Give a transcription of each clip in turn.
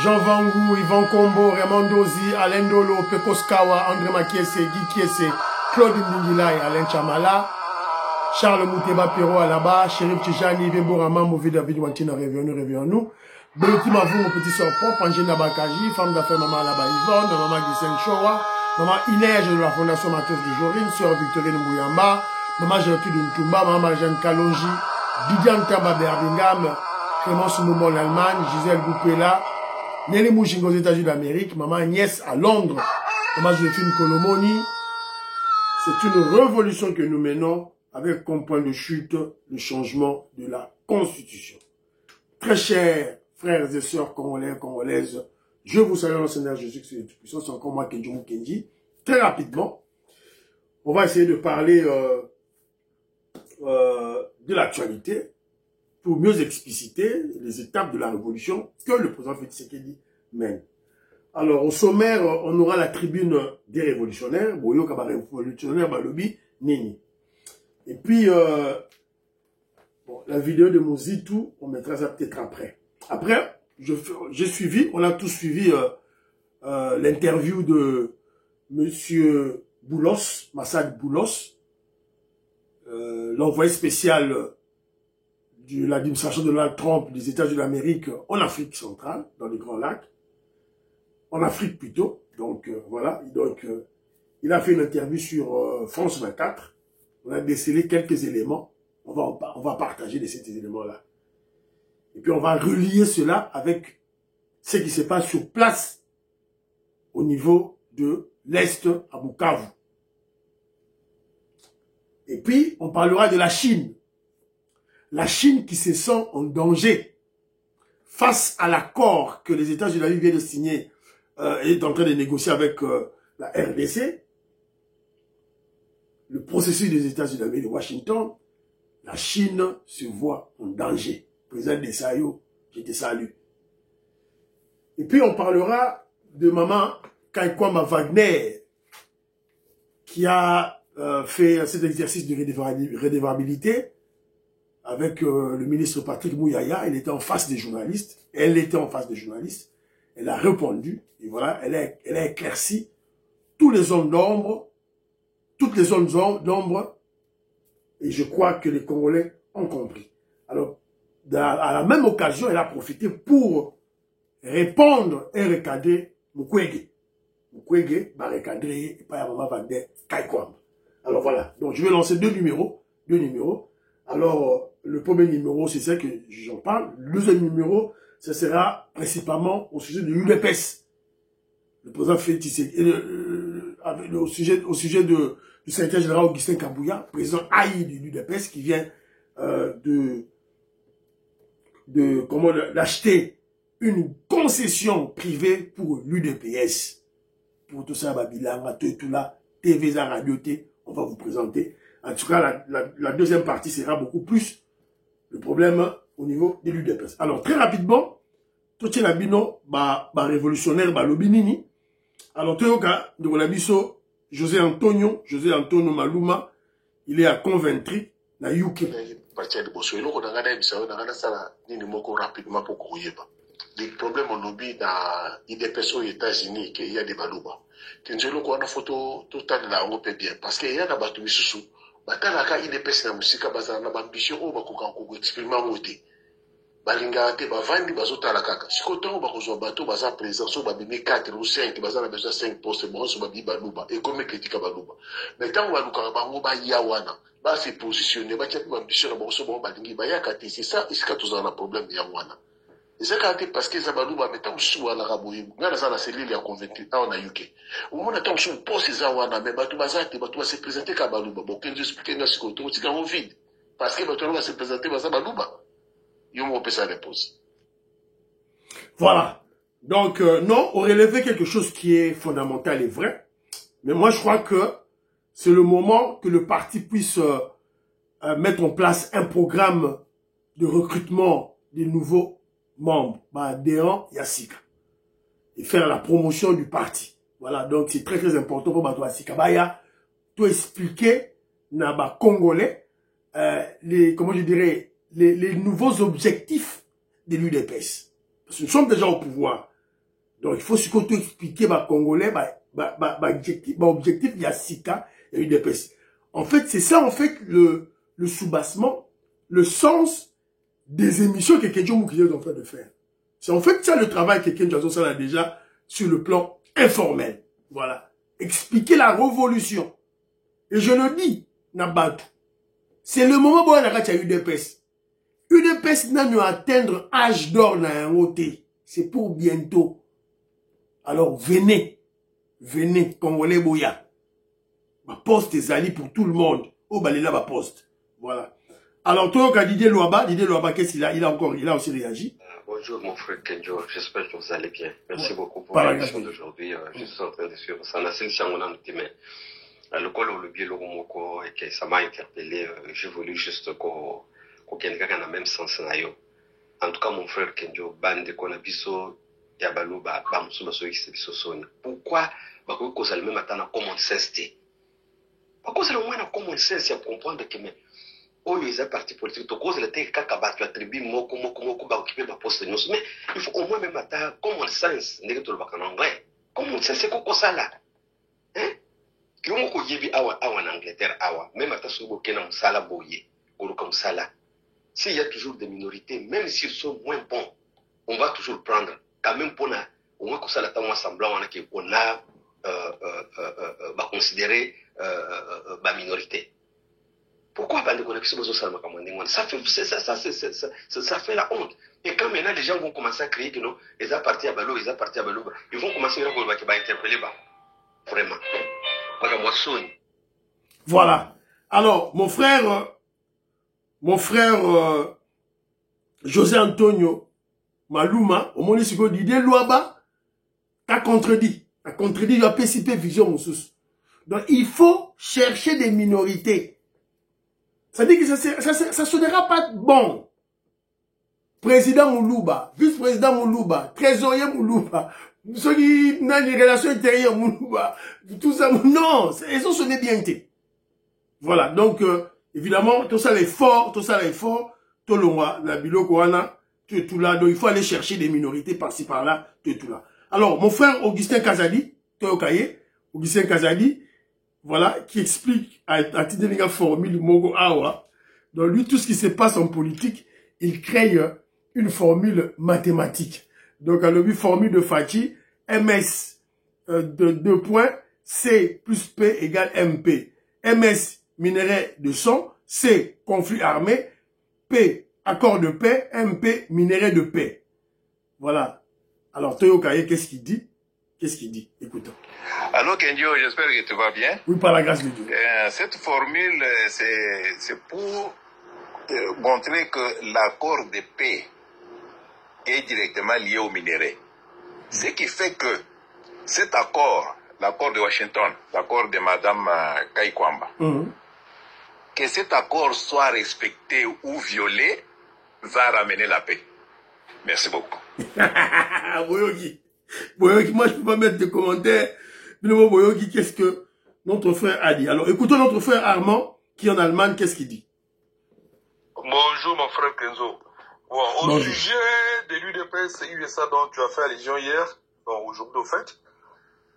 Jean Vangou, Yvan Kombo, Raymond Dozi, Alain Dolo, Pekos Kawa, André Makiese, Guy Kiese, Claude Mbingila et Alain Chamala, Charles Mouteba Perro à la-bas, Chérif Tijani, Vembo Rama, Mouvi David Wantina, réveillons-nous. Beloti Mavou, mon petit soeur propre, Angina Bakaji, femme d'affaires maman là-bas Yvonne, maman Gisèle Chowa, maman Inès de la Fondation Matos de Jorine, sœur Victorine Mouyamba, maman Gertrude Ntumba, maman Jeanne Kalonji, Didiane Tamba Berbingham, Clémence Moumon en Allemagne, Gisèle Goupela, Nelly Mouching aux États-Unis d'Amérique, maman Agnès à Londres, maman Joséphine Colomoni. C'est une révolution que nous menons avec comme point de chute le changement de la Constitution. Très chers frères et sœurs congolais, congolaises, je vous salue dans le Seigneur Jésus-Christ de Tout-Puissant, c'est encore moi, Kenjoumou Kenji. Très rapidement, on va essayer de parler de l'actualité pour mieux expliciter les étapes de la révolution que le président Félix Tshisekedi mène. Alors, au sommaire, on aura la tribune des révolutionnaires, Boyo Kaba révolutionnaire, Balobi, Nini. Et puis, bon, la vidéo de Mouzitou, on mettra ça peut-être après. Après, j'ai suivi, on a tous suivi l'interview de Monsieur Boulos, Massad Boulos, l'envoyé spécial de l'administration de Donald Trump des États-Unis d'Amérique en Afrique centrale, dans les Grands Lacs, en Afrique plutôt. Donc voilà, donc il a fait une interview sur France 24. On a décelé quelques éléments. On va partager de ces éléments-là. Et puis on va relier cela avec ce qui se passe sur place au niveau de l'Est à Bukavu. Et puis on parlera de la Chine. La Chine qui se sent en danger face à l'accord que les États-Unis viennent de signer et est en train de négocier avec la RDC. Le processus des États-Unis de Washington, la Chine se voit en danger. Président Desailly, je te salue. Et puis on parlera de maman Kaikwama Wagner qui a fait cet exercice de redevabilité avec le ministre Patrick Mouyaya. Elle était en face des journalistes. Elle était en face des journalistes. Elle a répondu. Et voilà, elle a éclairci tous les zones d'ombre, toutes les zones d'ombre. Et je crois que les Congolais ont compris. Alors, à la même occasion, elle a profité pour répondre et recadrer Mukwege. Mukwege va recadrer et pas à Maman Wagner Kaikwam. Alors voilà, donc je vais lancer deux numéros. Alors, le premier numéro, c'est ça que j'en parle. Le deuxième numéro, ce sera principalement au sujet de l'UDPS. Le président Félix Tshisekedi, au sujet du secrétaire général Augustin Kabouya, président haï de l'UDPS, qui vient d'acheter une concession privée pour l'UDPS. Pour tout ça, Babilanga, tout là, TV, Radio T, on va vous présenter. En tout cas, la deuxième partie sera beaucoup plus le problème au niveau de l'UDPS. Alors, très rapidement, tout la bino, révolutionnaire, lobinini. Alors, tout de l'Abisso, José Antonio Maluma, il est à Coventry, na UK. Les problèmes au lobby dans l'IDPS aux États-Unis, qu'il y a des balouba. Tinzelo ko na photo total la on peut bien parce qu'il y a na batu misusu. Batala ka IDPS na musika bazana na ambition o bakoka ko exprimer moti. Balinga te bavandi bazotala kaka. Sikoto bakozwa bato baza présence so babimi 4 ou 5 bazana besoin 5 postes bon so babi baluba et comme critique baluba. Mais tant baluka bango ba yawana ba se positionner ba tyapi ambition na boso bon balingi ba yakati c'est ça iska tozana na problème ya wana. C'est parce que ça balouba mais tant sous à la raboui ngana za na cellule ya convaincu on a UK. Au moins tant sous poste za wana mais batu bazate batu va se présenter ka baluba bon kenzo expliquer na sikoto tika en vide parce que batu va se présenter baza baluba. Voilà. Donc, non, on relevait quelque chose qui est fondamental et vrai. Mais moi, je crois que c'est le moment que le parti puisse mettre en place un programme de recrutement des nouveaux membres, adhérents Yassika, et faire la promotion du parti. Voilà, donc c'est très très important pour Bato Yassika. Tout expliquer, Naba Congolais, comment je dirais, les nouveaux objectifs de l'UDPS. Parce que nous sommes déjà au pouvoir. Donc, il faut surtout expliquer aux Congolais, objectif, il y a Sika et UDPS. En fait, c'est ça, en fait, le soubassement, le sens des émissions que Kenjo Moukile est en train de faire. C'est en fait ça le travail que Kenjo Moukile a déjà sur le plan informel. Voilà. Expliquer la révolution. Et je le dis, Nabatou. C'est le moment où on a eu UDPS. UDPS n'a pas atteindre âge d'or dans un côté. C'est pour bientôt. Alors venez. Venez, Congolais Boya. Ma poste est ali pour tout le monde. Oh, bah, là, ma poste. Voilà. Alors, toi, quand Didier Louaba, qu'est-ce qu'il a? Il a aussi réagi. Bonjour, mon frère Kenjo. J'espère que vous allez bien. Merci beaucoup pour l'émission d'aujourd'hui. Je suis en train de suivre ça. Le col ou le biais logomoko et que ça m'a interpellé. J'ai voulu juste qu'on quelqu'un dans le même sens. En tout cas, mon frère Kenjo, bande qu'on a biso, yabaluba, bamsuba so ikibiso sonia. Pourquoi? Parce que ça le même attend à common sense. Parce que c'est le moins à common sense à comprendre que mais oh les partis politiques, to cause le tek kaka battu attribuer moko ba occuper ma poste nous. Mais il faut au moins même attendre common sense. N'est-ce pas le en anglais? Common sense c'est quoi ça là? Hein? Qui ko yebi awa en Angleterre awa même ata subo kena musala boye ou comme ça là. S'il y a toujours des minorités, même s'ils sont moins bons, on va toujours prendre quand même pour na au moins que ça là tant semblant on a considérer la minorité. Pourquoi pas de connexion aux autres ça fait la honte. Et quand maintenant les gens vont commencer à crier que non, ils appartiennent à Balo, ils vont commencer à interpeller vraiment. Voilà. Alors, mon frère José Antonio Maluma, au moment où Didier Louaba, a contredit. Il a participé vision sous. Donc, il faut chercher des minorités. Ça dit que ça sonnera pas bon. Président Moulouba, vice-président Moulouba, trésorier Moulouba, ceux qui ont une relation intérieure Moulouba, tout ça, non, ils ont sonné bien. Voilà, donc, évidemment, tout ça est fort, tout le monde, la bilo Kouana, tout là, donc il faut aller chercher des minorités par-ci par-là, tout là. Alors, mon frère Augustin Kazadi, Augustin Kazadi, voilà, qui explique à titre de formule Mogo Awa, dans lui, tout ce qui se passe en politique, il crée une formule mathématique. Donc, à l'objet formule de Fachi, MS de 2 points, C plus P égale MP. MS, minerai de son, C, conflit armé, P, accord de paix, MP, minerai de paix. Voilà. Alors, Toyo Kaye, qu'est-ce qu'il dit? Écoutons. Alors, Kenjo, j'espère que tu vas bien. Oui, par la grâce de Dieu. Cette formule, c'est pour montrer que l'accord de paix est directement lié au minerai. Ce qui fait que cet accord, l'accord de Washington, l'accord de Madame Kaikwamba, que cet accord soit respecté ou violé, va ramener la paix. Merci beaucoup. Boyoki, moi je peux pas mettre de commentaires. Boyoki, qu'est-ce que notre frère a dit? Alors écoutons notre frère Armand, qui est en Allemagne, qu'est-ce qu'il dit? Bonjour mon frère Kenzo. Bon, au sujet de l'UDPS et USA dont tu as fait allusion hier, bon, aujourd'hui au fait,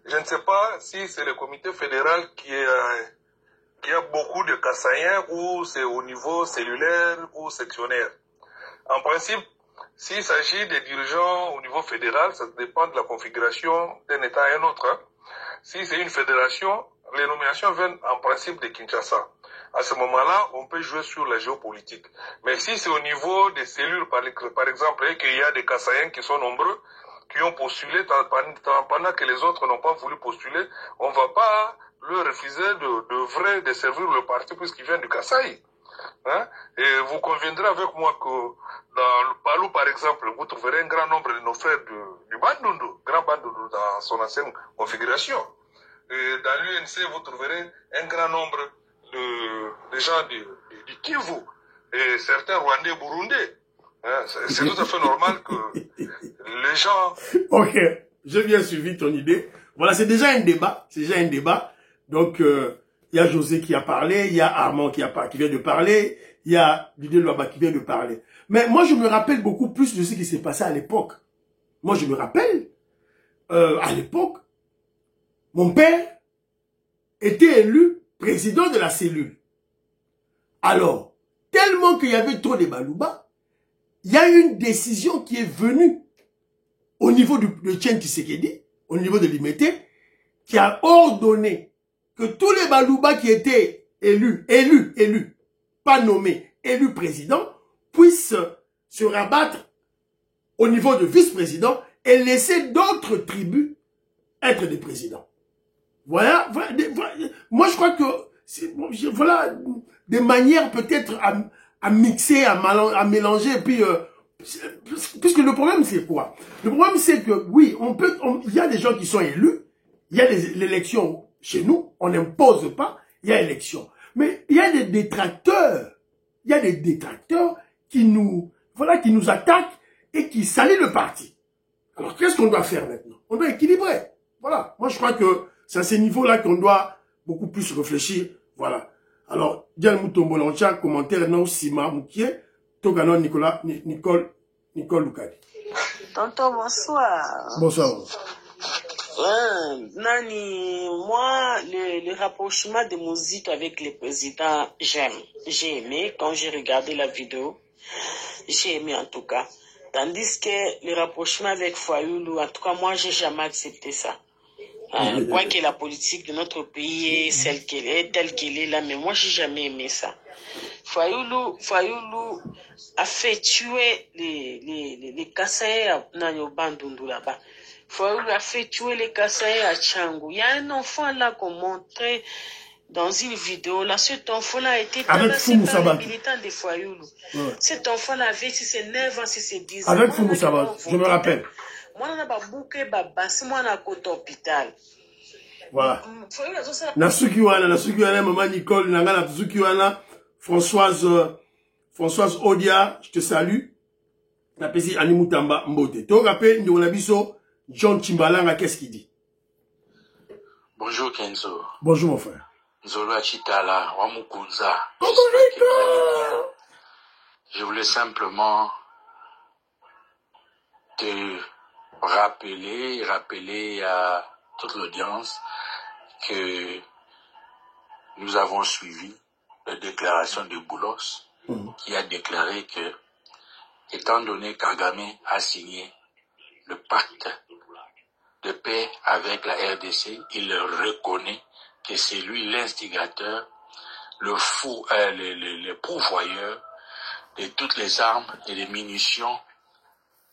je ne sais pas si c'est le comité fédéral qui a beaucoup de Kassaïens ou c'est au niveau cellulaire ou sectionnaire. En principe, s'il s'agit des dirigeants au niveau fédéral, ça dépend de la configuration d'un État à un autre. Hein. Si c'est une fédération, les nominations viennent en principe de Kinshasa. À ce moment-là, on peut jouer sur la géopolitique. Mais si c'est au niveau des cellules, par exemple, et qu'il y a des Kassaïens qui sont nombreux, qui ont postulé pendant que les autres n'ont pas voulu postuler, on ne va pas leur refuser de servir le parti puisqu'il vient du Kasaï. Hein? Et vous conviendrez avec moi que dans le Palou, par exemple, vous trouverez un grand nombre de nos frères du Bandundu, grand Bandundu dans son ancienne configuration. Et dans l'UNC, vous trouverez un grand nombre de gens du Kivu et certains Rwandais, Burundais. Hein? C'est tout à fait normal que les gens... Ok, j'ai bien suivi ton idée. Voilà, c'est déjà un débat. Donc, il y a José qui a parlé, il y a Armand qui vient de parler, il y a Didier Louaba qui vient de parler. Mais moi, je me rappelle beaucoup plus de ce qui s'est passé à l'époque. Moi, je me rappelle à l'époque, mon père était élu président de la cellule. Alors, tellement qu'il y avait trop de Balouba, il y a eu une décision qui est venue au niveau de Tchène Tshisekedi, au niveau de l'IMET, qui a ordonné que tous les Balouba qui étaient élus, pas nommés, élus président, puissent se rabattre au niveau de vice-président et laisser d'autres tribus être des présidents. Voilà, moi je crois que voilà des manières peut-être à mixer, à mélanger, et puis puisque le problème c'est quoi? Le problème c'est que oui, il y a des gens qui sont élus, il y a l'élection chez nous, on n'impose pas, il y a élection. Mais il y a des détracteurs, qui nous attaquent et qui salissent le parti. Alors qu'est-ce qu'on doit faire maintenant? On doit équilibrer. Voilà, moi je crois que c'est à ce niveau-là qu'on doit beaucoup plus réfléchir. Voilà. Alors, Diane Moutombo Lancha, commentaire non Sima Moukié, Togano Nicole Loukadi. Tonton, bonsoir. Bonsoir. Nani, moi, le rapprochement de musique avec les présidents, j'aime. J'ai aimé quand j'ai regardé la vidéo. J'ai aimé en tout cas. Tandis que le rapprochement avec Fayoulou, en tout cas, moi, j'ai jamais accepté ça. Quoi que la politique de notre pays est celle qu'elle est, telle qu'elle est là, mais moi, j'ai jamais aimé ça. Fayoulou a fait tuer les Kassaïs à Nanyobandundu là-bas. Fayoulou a fait tuer les Kassaïs à Tchangou. Il y a un enfant là qu'on montrait dans une vidéo. Là, cet enfant-là a été tabassé par les militants de Fayoulou. Ouais. Cet enfant-là avait, si c'est 9 ans, si c'est 10 ans. Avec Foumou Sabat, je me rappelle. Moi, on a pas bouqué, c'est moi, on a côté hôpital. Voilà. Nasuki wana, maman Nicole, Nasuki wana, Françoise Odia, je te salue. La pesi Animutamba Mbote. To rappel, nous avons John Chimbalanga, qu'est-ce qu'il dit? Bonjour Kenzo. Bonjour mon frère. Nzolo Chitala, Wamukunza. Je voulais simplement te rappeler à toute l'audience que nous avons suivi la déclaration de Boulos qui a déclaré que, étant donné Kagame a signé le pacte de paix avec la RDC, il reconnaît que c'est lui l'instigateur, le pourvoyeur de toutes les armes et les munitions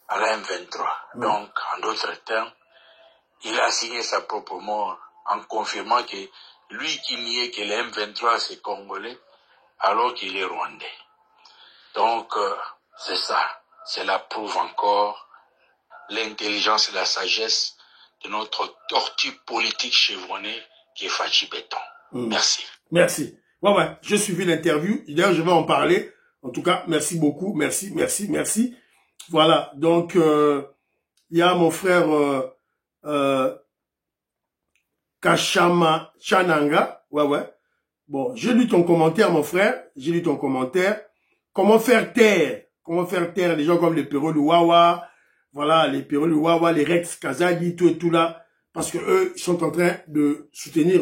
à la M23. Donc, en d'autres termes, il a signé sa propre mort en confirmant que lui qui niait que le M23 c'est congolais, alors qu'il est rwandais. Donc, c'est ça. Cela prouve encore l'intelligence et la sagesse de notre tortue politique chevronné qui est Fachi Béton. Merci. Merci. Ouais, j'ai suivi l'interview. D'ailleurs, je vais en parler. En tout cas, merci beaucoup. Merci. Voilà. Donc, il y a mon frère Kachama Chananga. Ouais. Bon, j'ai lu ton commentaire, mon frère. J'ai lu ton commentaire. Comment faire taire les gens comme les Perrault Wawa, voilà, les Perrault Wawa, les Rex Kazadi, tout et tout là, parce que eux, ils sont en train de soutenir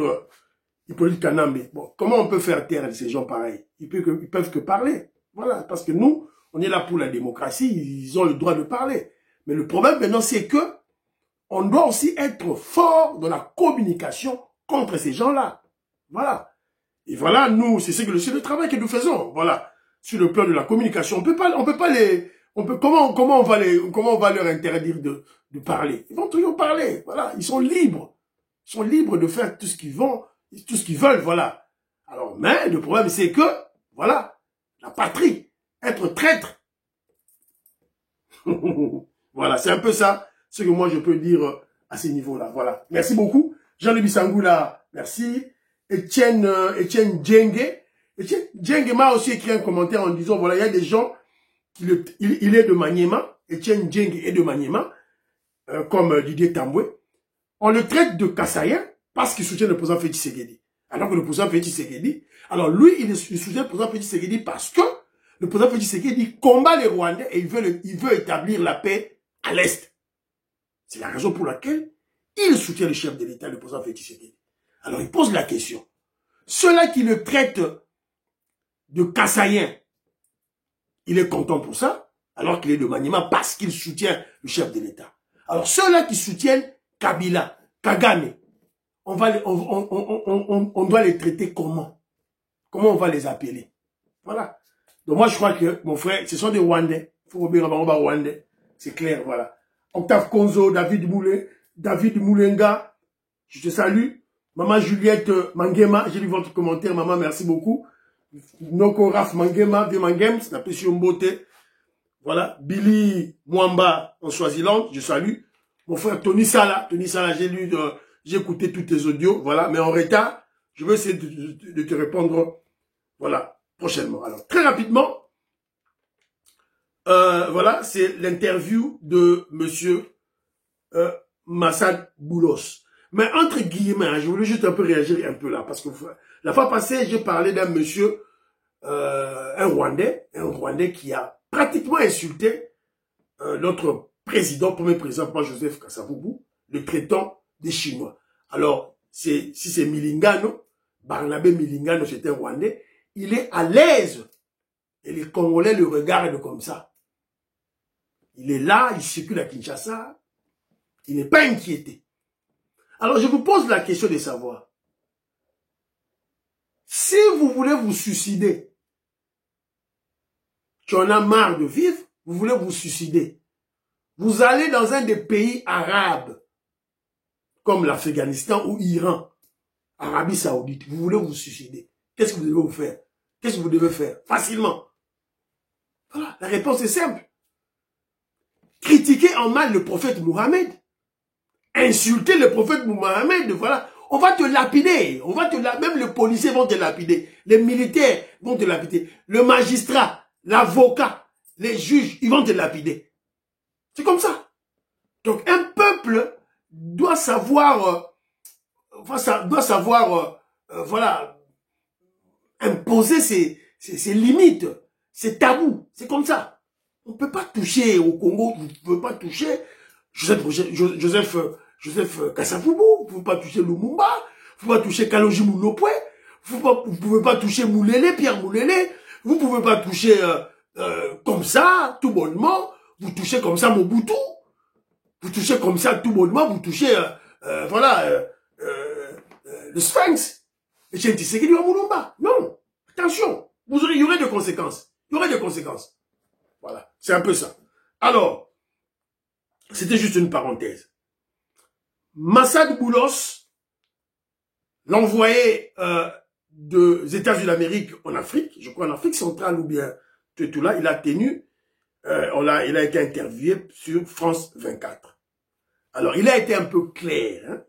Hippolyte Kanambe. Bon, comment on peut faire taire ces gens pareils? Ils peuvent que parler. Voilà, parce que nous, on est là pour la démocratie, ils ont le droit de parler. Mais le problème maintenant, c'est que on doit aussi être fort dans la communication contre ces gens-là. Voilà. Et voilà, nous, c'est le travail que nous faisons. Voilà. Sur le plan de la communication, comment on va leur interdire de parler? Ils vont toujours parler, voilà, ils sont libres de faire tout ce qu'ils veulent, voilà. Alors, mais le problème c'est que, voilà, la patrie, être traître, voilà, c'est un peu ça, ce que moi je peux dire à ce niveau-là, voilà. Merci beaucoup, Jean-Louis Sangoula, merci, Etienne Djenge. Djenge m'a aussi écrit un commentaire en disant, voilà, il y a des gens, il est de Maniema, Etienne Djenge est de Maniema, comme Didier Tamboué. On le traite de Kassaïen parce qu'il soutient le président Félix Tshisekedi. Alors que le président Félix Tshisekedi, alors lui, il soutient le président Félix Tshisekedi parce que le président Félix Tshisekedi combat les Rwandais et il veut établir la paix à l'Est. C'est la raison pour laquelle il soutient le chef de l'État, le président Félix Tshisekedi. Alors il pose la question. Ceux-là qui le traitent de Kassaïen, il est content pour ça, alors qu'il est de Maniema parce qu'il soutient le chef de l'État. Alors ceux-là qui soutiennent Kabila, Kagame, on doit les traiter comment? Comment on va les appeler? Voilà. Donc moi je crois que, mon frère, ce sont des Rwandais. Il faut oublier Rwandais. C'est clair, voilà. Octave Konzo, David Moulenga, je te salue. Maman Juliette Mangema, j'ai lu votre commentaire, maman, merci beaucoup. Noko Raf Mangema, de Mangem, c'est appelé sur Mbote. Voilà. Billy Mwamba en Swaziland, je salue. Mon frère Tony Sala, j'ai écouté tous tes audios, voilà, mais en retard, je vais essayer de te répondre, voilà, prochainement. Alors, très rapidement, voilà, c'est l'interview de monsieur Massad Boulos. Mais entre guillemets, hein, je voulais juste un peu réagir un peu là, parce que la fois passée, j'ai parlé d'un monsieur, un Rwandais qui a pratiquement insulté notre président, premier président, Joseph Kasavubu, le traitant des Chinois. Alors, si c'est Milingano, Barnabé Milingano, c'est un Rwandais, il est à l'aise, et les Congolais le regardent comme ça. Il est là, il circule à Kinshasa, il n'est pas inquiété. Alors, je vous pose la question de savoir, si vous voulez vous suicider, tu en as marre de vivre, vous voulez vous suicider, vous allez dans un des pays arabes, comme l'Afghanistan ou Iran, Arabie Saoudite, vous voulez vous suicider, qu'est-ce que vous devez vous faire? Qu'est-ce que vous devez faire? Facilement. Voilà, la réponse est simple. Critiquer en mal le prophète Mohammed. Insulter le prophète Mohammed, voilà. On va te lapider. Même les policiers vont te lapider. Les militaires vont te lapider. Le magistrat, l'avocat, les juges, ils vont te lapider. C'est comme ça. Donc un peuple doit savoir, voilà, imposer ses limites, ses tabous. C'est comme ça. On ne peut pas toucher au Congo, vous ne pouvez pas toucher Joseph Kasavubu, vous ne pouvez pas toucher Lumumba, vous ne pouvez pas toucher Kaloji Moulopoué, vous ne pouvez pas toucher Moulele, Pierre Moulele, vous ne pouvez pas toucher comme ça, tout bonnement, vous touchez comme ça Mobutu, vous touchez comme ça tout bonnement, vous touchez, voilà, le Sphinx, et Tshisekedi wa Mulumba. Non, attention, il y aurait des conséquences, Voilà, c'est un peu ça. Alors, c'était juste une parenthèse. Massad Boulos, l'envoyé des États-Unis d'Amérique en Afrique, je crois en Afrique centrale ou bien tout là, il a tenu, il a été interviewé sur France 24. Alors, il a été un peu clair, hein,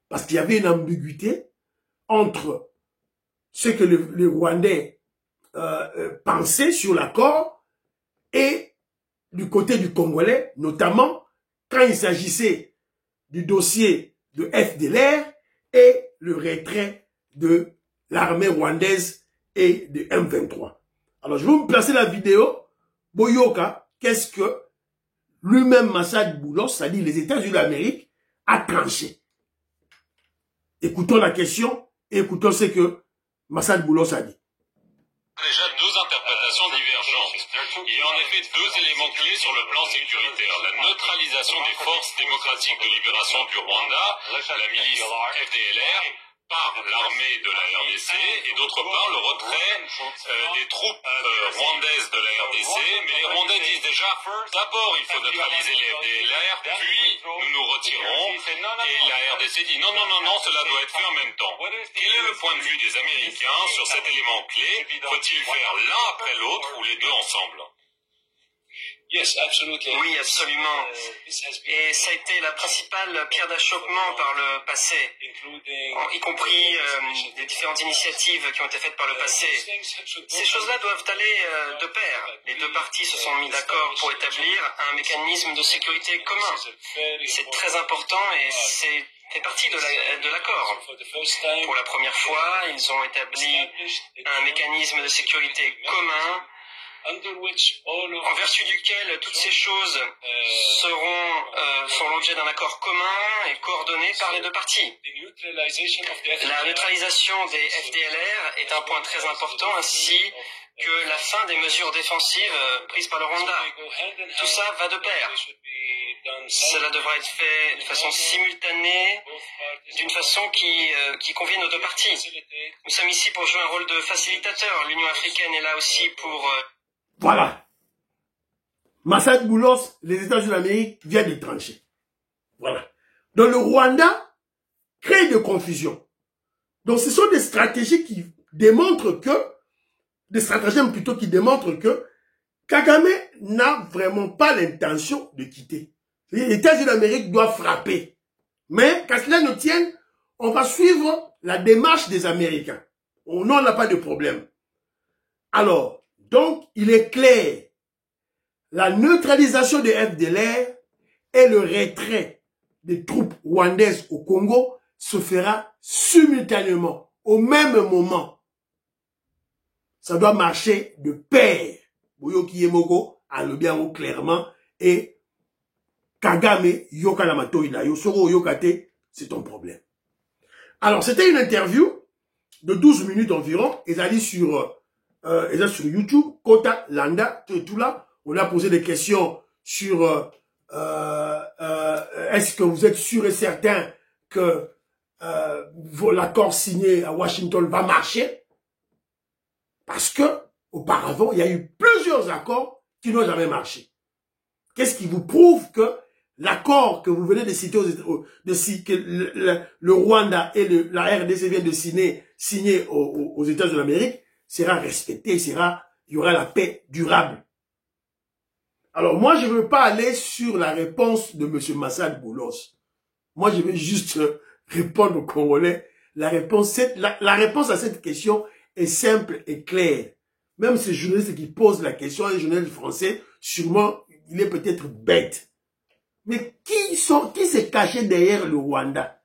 parce qu'il y avait une ambiguïté entre ce que les Rwandais pensaient sur l'accord et du côté du Congolais, notamment quand il s'agissait du dossier de FDLR et le retrait de l'armée rwandaise et de M23. Alors, je vais vous placer la vidéo. Boyoka, qu'est-ce que lui-même, Massad Boulos, c'est-à-dire les États-Unis d'Amérique, a tranché. Écoutons la question et écoutons ce que Massad Boulos a dit. Déjà deux interprétations divergentes. Il y a en effet deux éléments clés sur le plan sécuritaire. La neutralisation des forces démocratiques de libération du Rwanda, la milice FDLR, par l'armée de la RDC, et d'autre part le retrait des troupes rwandaises de la RDC. Mais les Rwandais disent déjà, d'abord il faut neutraliser les FDLR, puis nous nous retirons. Et la RDC dit non, cela doit être fait en même temps. Quel est le point de vue des Américains sur cet élément clé? Faut-il faire l'un après l'autre ou les deux ensemble? Oui, absolument. Et ça a été la principale pierre d'achoppement par le passé, y compris des différentes initiatives qui ont été faites par le passé. Ces choses-là doivent aller de pair. Les deux parties se sont mis d'accord pour établir un mécanisme de sécurité commun. C'est très important et c'est fait partie de l'accord. Pour la première fois, ils ont établi un mécanisme de sécurité commun en vertu duquel toutes ces choses font l'objet d'un accord commun et coordonné par les deux parties. La neutralisation des FDLR est un point très important, ainsi que la fin des mesures défensives prises par le Rwanda. Tout ça va de pair. Cela devra être fait de façon simultanée, d'une façon qui convienne aux deux parties. Nous sommes ici pour jouer un rôle de facilitateur. L'Union africaine est là aussi pour... Voilà. Massad Boulos, les États-Unis d'Amérique viennent de trancher. Voilà. Donc le Rwanda crée de confusion. Donc ce sont des stratégies qui démontrent que, des stratagèmes plutôt qui démontrent que Kagame n'a vraiment pas l'intention de quitter. Les États-Unis d'Amérique doivent frapper. Mais, qu'à cela ne tienne, on va suivre la démarche des Américains. On n'en a pas de problème. Alors, donc, il est clair, la neutralisation des FDLR et le retrait des troupes rwandaises au Congo se fera simultanément, au même moment. Ça doit marcher de pair. Boyoki Yemoko a le bien clairement et Kagame Yokalamato Inayo Soro Yokate, c'est ton problème. Alors, c'était une interview de 12 minutes environ. Ils allaient sur YouTube, Kota, Landa, tout là. On a posé des questions sur est-ce que vous êtes sûr et certain que l'accord signé à Washington va marcher? Parce que auparavant, il y a eu plusieurs accords qui n'ont jamais marché. Qu'est-ce qui vous prouve que l'accord que vous venez de citer, que le Rwanda et la RDC viennent de signer aux États-Unis d'Amérique sera respecté, il y aura la paix durable. Alors moi, je ne veux pas aller sur la réponse de M. Massad Boulos. Moi, je vais juste répondre aux Congolais. La réponse à cette question est simple et claire. Même ces journalistes qui posent la question, les journalistes français, sûrement, il est peut-être bête. Mais qui s'est caché derrière le Rwanda?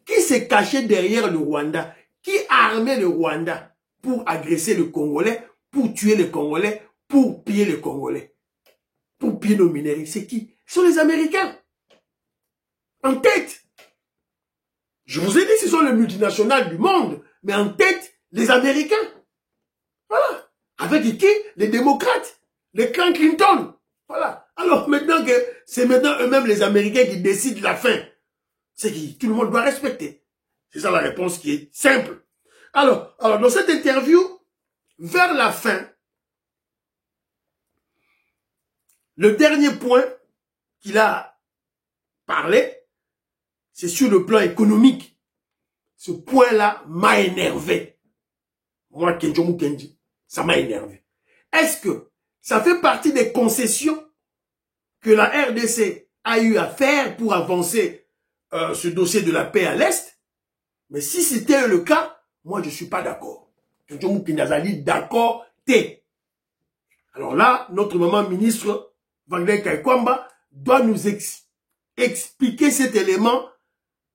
Qui s'est caché derrière le Rwanda? Qui a armé le Rwanda pour agresser le Congolais, pour tuer les Congolais, pour piller les Congolais, pour piller nos minéraux? C'est qui? Ce sont les Américains. En tête. Je vous ai dit, ce sont les multinationales du monde, mais en tête, les Américains. Voilà. Avec qui? Les démocrates, les clans Clinton. Voilà. Alors maintenant que c'est maintenant eux-mêmes les Américains qui décident la fin, c'est qui tout le monde doit respecter. C'est ça la réponse qui est simple. Alors dans cette interview, vers la fin, le dernier point qu'il a parlé, c'est sur le plan économique. Ce point-là m'a énervé. Moi, Kenjomu Kenji, ça m'a énervé. Est-ce que ça fait partie des concessions que la RDC a eu à faire pour avancer ce dossier de la paix à l'Est? Mais si c'était le cas, moi je ne suis pas d'accord. Kenjomu Kenjazali, d'accord, t'es. Alors là, notre maman ministre Wagner Kaikwamba doit nous expliquer cet élément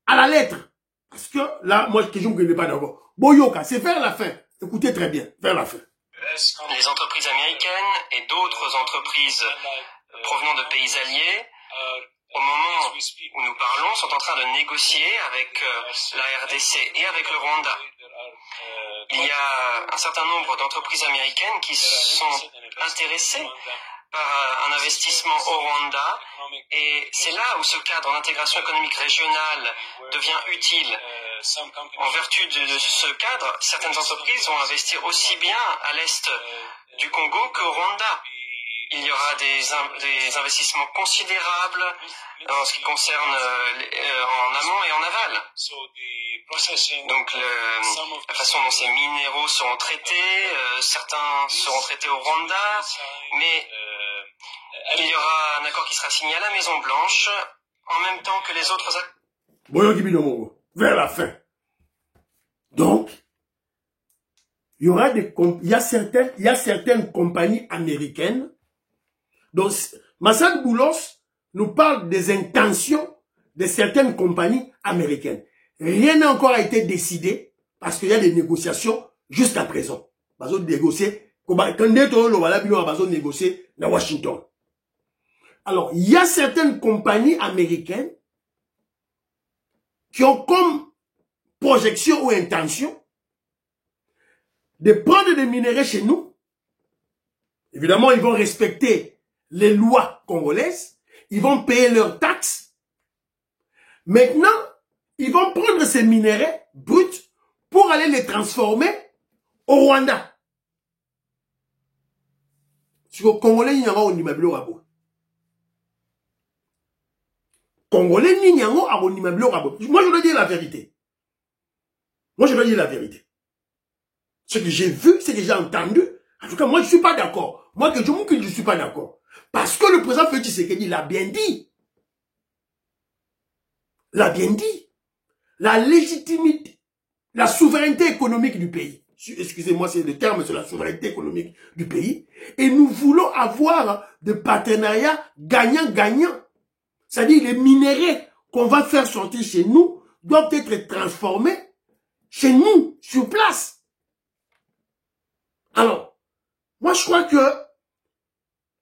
à la lettre. Parce que là, moi, je ne connais pas d'accord. Boyoka, c'est vers la fin. Écoutez très bien, vers la fin. Les entreprises américaines et d'autres entreprises provenant de pays alliés, au moment où nous parlons, sont en train de négocier avec la RDC et avec le Rwanda. Il y a un certain nombre d'entreprises américaines qui sont intéressées par un investissement au Rwanda, et c'est là où ce cadre d'intégration économique régionale devient utile. En vertu de ce cadre, certaines entreprises vont investir aussi bien à l'est du Congo qu'au Rwanda. Il y aura des investissements considérables en ce qui concerne en amont et en aval. Donc la façon dont ces minéraux seront traités, certains seront traités au Rwanda, mais il y aura un accord qui sera signé à la Maison Blanche en même temps que les autres accords. Vers la fin. Donc, il y a certaines compagnies américaines. Donc, Massad Boulos nous parle des intentions de certaines compagnies américaines. Rien n'a encore été décidé parce qu'il y a des négociations jusqu'à présent. Parce que négocier, négocier à Washington. Alors, il y a certaines compagnies américaines qui ont comme projection ou intention de prendre des minéraux chez nous. Évidemment, ils vont respecter les lois congolaises, ils vont payer leurs taxes. Maintenant, ils vont prendre ces minéraux bruts pour aller les transformer au Rwanda. Si le Congolais n'y a pas de rabo. Congolais n'y a pas de rabo. Moi, je dois dire la vérité. Moi, je dois dire la vérité. Ce que j'ai vu, ce que j'ai entendu, en tout cas, moi, je ne suis pas d'accord. Moi, je ne suis pas d'accord. Parce que le président Félix Tshisekedi l'a bien dit. L'a bien dit. La légitimité, la souveraineté économique du pays. Excusez-moi, c'est le terme, c'est la souveraineté économique du pays. Et nous voulons avoir des partenariats gagnant-gagnant. C'est-à-dire les minéraux qu'on va faire sortir chez nous doivent être transformés chez nous, sur place. Alors, moi je crois que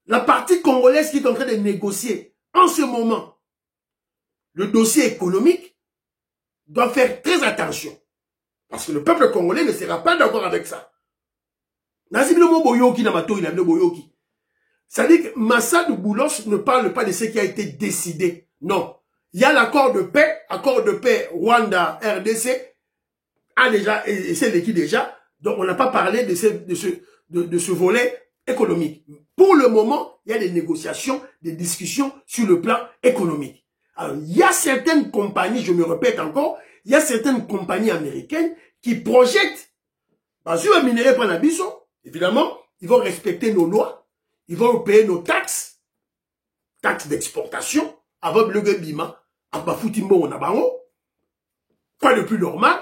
la partie congolaise qui est en train de négocier en ce moment le dossier économique doit faire très attention. Parce que le peuple congolais ne sera pas d'accord avec ça. C'est-à-dire que Massadou Boulos ne parle pas de ce qui a été décidé. Non. Il y a l'accord de paix Rwanda, RDC, a déjà, et c'est l'équipe déjà, donc on n'a pas parlé de ce volet économique. Pour le moment, il y a des négociations, des discussions sur le plan économique. Alors, il y a certaines compagnies, je me répète encore, il y a certaines compagnies américaines qui projettent, parce que le minerai prend la bison, évidemment, ils vont respecter nos lois, ils vont payer nos taxes d'exportation, avant le bima, à Bafoutimbo, on a bango, quoi de plus normal.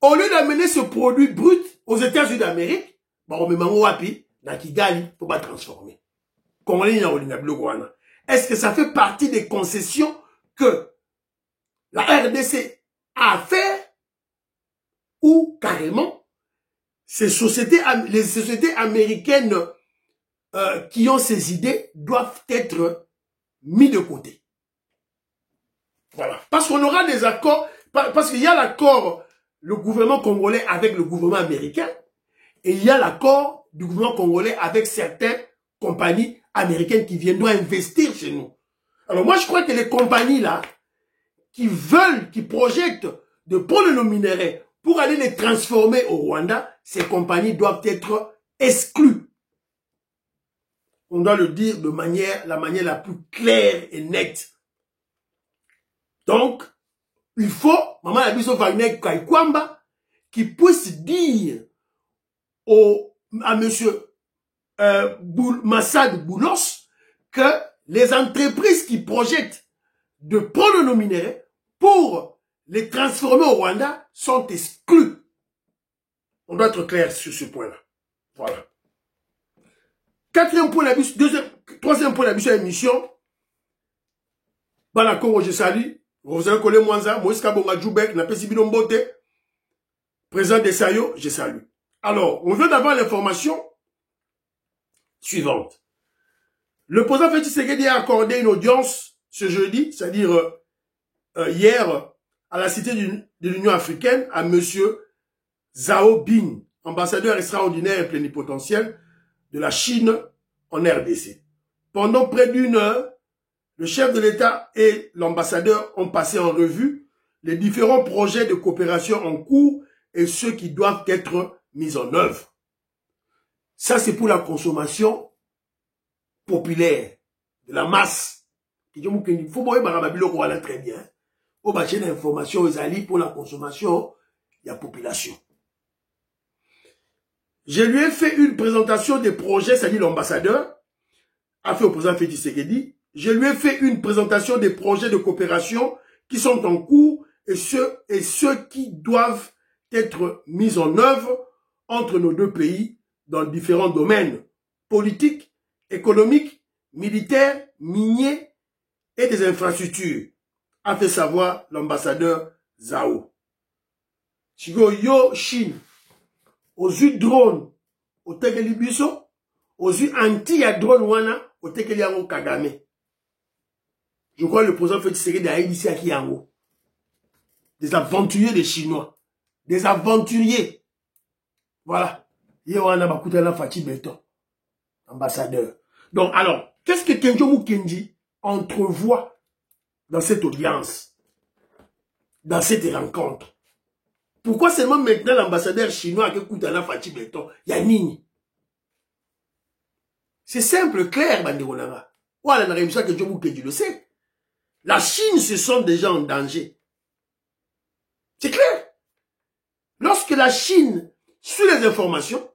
Au lieu d'amener ce produit brut aux États-Unis d'Amérique, on met mango wapi, dans Kigali, faut pas transformer. Est-ce que ça fait partie des concessions que la RDC a fait ou carrément les sociétés américaines qui ont ces idées doivent être mis de côté? Voilà. Parce qu'on aura des accords, parce qu'il y a l'accord le gouvernement congolais avec le gouvernement américain et il y a l'accord du gouvernement congolais avec certaines compagnies américaines qui viendront investir chez nous. Alors moi je crois que les compagnies là qui veulent, qui projettent de prendre nos minéraux pour aller les transformer au Rwanda, ces compagnies doivent être exclues. On doit le dire de la manière la plus claire et nette. Donc, il faut, Maman Abiso Wagner Kaikwamba, qui puisse dire à monsieur Massadou Boulos que les entreprises qui projettent de prendre nos minéraux pour les transformer au Rwanda sont exclues. On doit être clair sur ce point-là. Voilà. Troisième point d'abus à l'émission. Bana Congo, je salue. Vous avez collé Mwanza, Moïse Kabonga Djoubek, Napesi Binombote, président de Sayo, je salue. Alors, on vient d'avoir l'information suivante. Le président Félix Tshisekedi a accordé une audience ce jeudi, c'est-à-dire hier, à la Cité de l'Union africaine, à monsieur Zhao Bing, ambassadeur extraordinaire et plénipotentiel de la Chine en RDC. Pendant près d'une heure, le chef de l'État et l'ambassadeur ont passé en revue les différents projets de coopération en cours et ceux qui doivent être mis en œuvre. Ça, c'est pour la consommation populaire, de la masse. Il faut voir très bien. Au bâcher l'information aux alliés pour la consommation de la population. Je lui ai fait une présentation des projets, c'est-à-dire l'ambassadeur a fait au président Félix Tshisekedi. Je lui ai fait une présentation des projets de coopération qui sont en cours et ceux qui doivent être mis en œuvre entre nos deux pays dans différents domaines politiques, économiques, militaires, miniers et des infrastructures, a fait savoir l'ambassadeur Zhao. Chigo yo Chine, aux yeux drone, au tekeli biso, ozu anti ya drone wana, au tekeli yango Kagame. Je crois que le président Félix Tshisekedi a initié à Kiango. Des aventuriers des Chinois. Des aventuriers. Voilà. Yewana Bakutana Fati Beton. Ambassadeur. Donc, alors, qu'est-ce que Kenjo Mukendi entrevoit dans cette audience? Dans cette rencontre? Pourquoi seulement maintenant l'ambassadeur chinois qui écoute Alain Fati Beton? Yanini. C'est simple, clair, Banderonanga. Voilà, la rémission que Kenjo Mukendi le sait. La Chine se sent déjà en danger. C'est clair. Lorsque la Chine suit les informations,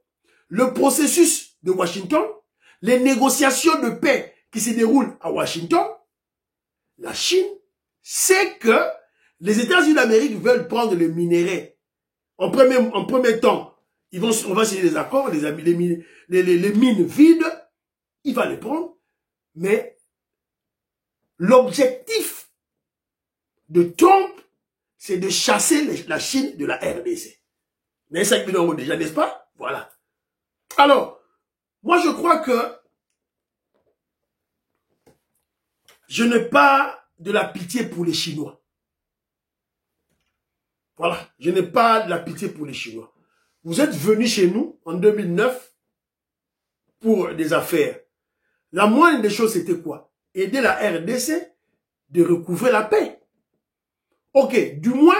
le processus de Washington, les négociations de paix qui se déroulent à Washington, la Chine sait que les États-Unis d'Amérique veulent prendre le minerai. En premier temps, on va signer des accords, les mines vides, il va les prendre, mais l'objectif de Trump, c'est de chasser la Chine de la RDC. Mais 5 millions d'euros déjà, n'est-ce pas? Voilà. Alors, moi je crois que je n'ai pas de la pitié pour les Chinois. Voilà, je n'ai pas de la pitié pour les Chinois. Vous êtes venus chez nous en 2009 pour des affaires. La moindre des choses, c'était quoi? Aider la RDC de recouvrer la paix. Ok, du moins,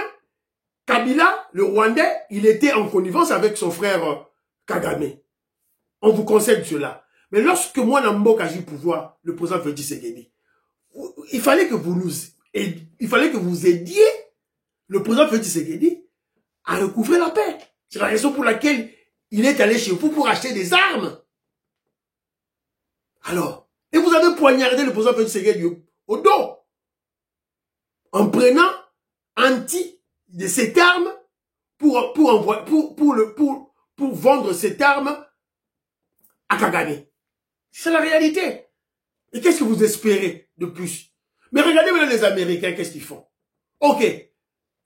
Kabila, le Rwandais, il était en connivence avec son frère Kagame. On vous concède cela. Mais lorsque moi, Namboka, j'ai eu pouvoir, le président Félix Tshisekedi, il fallait que vous aidiez le président Félix Tshisekedi à recouvrer la paix. C'est la raison pour laquelle il est allé chez vous pour acheter des armes. Alors, et vous avez poignardé le président Félix Tshisekedi au dos en prenant anti de cette arme pour vendre cette arme à Kagame. C'est la réalité. Et qu'est-ce que vous espérez de plus? Mais regardez maintenant les Américains, qu'est-ce qu'ils font? Ok,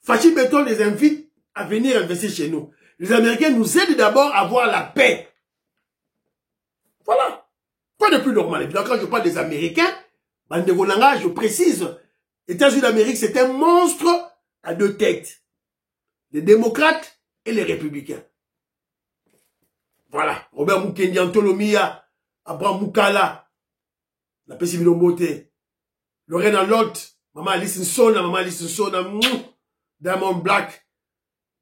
Fati Beton les invite à venir investir chez nous. Les Américains nous aident d'abord à avoir la paix. Voilà. Quoi de plus normal? Évidemment, quand je parle des Américains, Bandegonanga, je précise, les États-Unis d'Amérique, c'est un monstre à deux têtes. Les démocrates et les républicains. Voilà. Robert Mukendi, Antolomia, Abraham Mukala, la Pessimino Moté, Lorena Lot, Maman Alice Nsona, Diamond Black,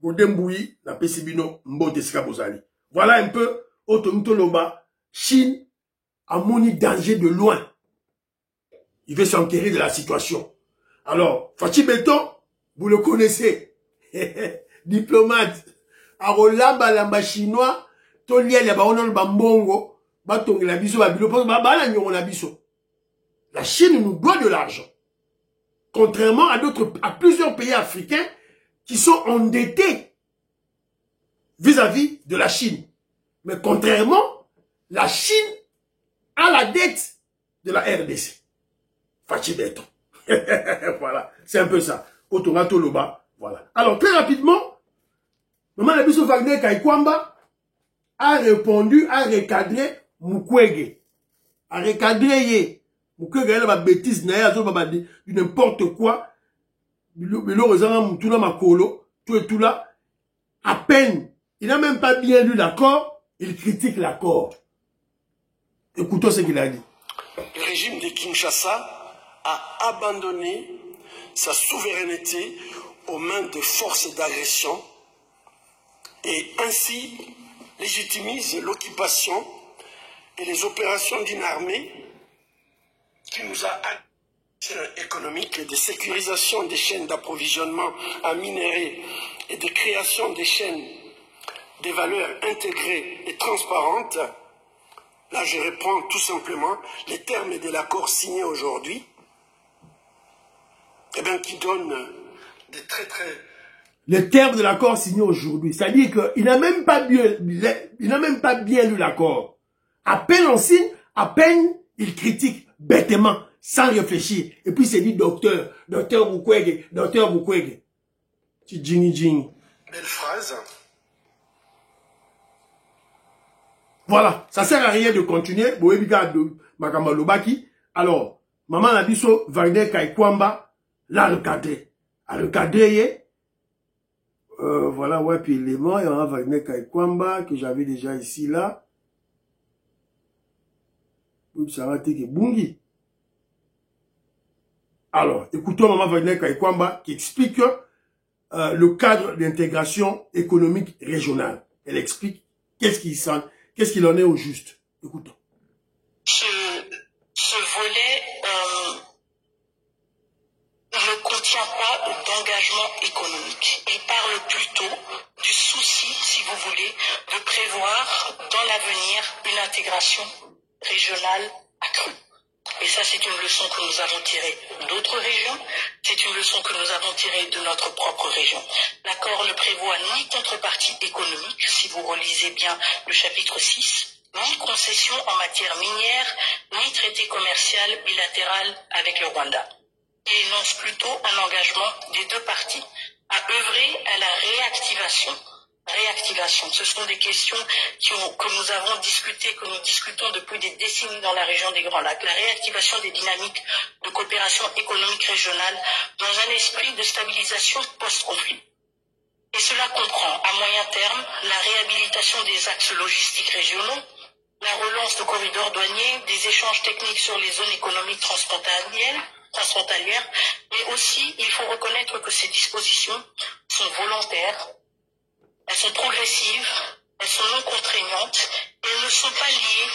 Godemboui, la Pessimino Mbote Skabozali. Voilà un peu, Otomutoloba, Chine, a moni danger de loin. Il veut s'enquérir de la situation. Alors, Fati Beton, vous le connaissez. Diplomate. Arolamba lamba chinois, toliel ya baonon bambongo, batongi la biso babilo, babala nyon la biso. La Chine nous doit de l'argent. Contrairement à plusieurs pays africains qui sont endettés vis-à-vis de la Chine. Mais contrairement, la Chine a la dette de la RDC. Fati Beton. Voilà, c'est un peu ça. Otonga Toloba, voilà. Alors, très rapidement, Maman Nabiso Wagner Kaikwamba a répondu, a recadré Mukwege. A recadré Mukwege, elle a bêtise, du n'importe quoi. Tout et tout là. À peine, il n'a même pas bien lu l'accord, il critique l'accord. Écoutons ce qu'il a dit. Le régime de Kinshasa a abandonné sa souveraineté aux mains des forces d'agression et ainsi légitimise l'occupation et les opérations d'une armée qui nous a économique et de sécurisation des chaînes d'approvisionnement en minerais et de création des chaînes de valeur intégrées et transparentes. Là, je reprends tout simplement les termes de l'accord signé aujourd'hui, eh bien, qui donne des très... Les termes de l'accord signé aujourd'hui, c'est-à-dire qu'il n'a même pas bien lu l'accord. À peine on signe, à peine il critique bêtement, sans réfléchir. Et puis il s'est dit docteur Mukwege. Belle phrase. Voilà, ça sert à rien de continuer. Alors, maman Nabiso, Wagner Kaikwamba, là le cadré, voilà, ouais, puis l'élément, il y aura Wagner Kaikwamba, que j'avais déjà ici, là. Ça va être Bungi. Alors, écoutons maman Wagner Kaikwamba qui explique le cadre d'intégration économique régionale. Elle explique qu'est-ce qu'il en est au juste. Écoutons. Ce volet ne contient pas d'engagement économique. Il parle plutôt du souci, si vous voulez, de prévoir dans l'avenir une intégration régionale accrue. Et ça, c'est une leçon que nous avons tirée d'autres régions. C'est une leçon que nous avons tirée de notre propre région. L'accord ne prévoit ni contrepartie économique, si vous relisez bien le chapitre 6, ni concession en matière minière, ni traité commercial bilatéral avec le Rwanda. Il énonce plutôt un engagement des deux parties à œuvrer à la réactivation. Ce sont des questions que nous avons discutées, que nous discutons depuis des décennies dans la région des Grands Lacs. La réactivation des dynamiques de coopération économique régionale dans un esprit de stabilisation post-conflit. Et cela comprend, à moyen terme, la réhabilitation des axes logistiques régionaux, la relance de corridors douaniers, des échanges techniques sur les zones économiques transfrontalières, mais aussi, il faut reconnaître que ces dispositions sont volontaires. Elles sont progressives, elles sont non contraignantes, et elles ne sont pas liées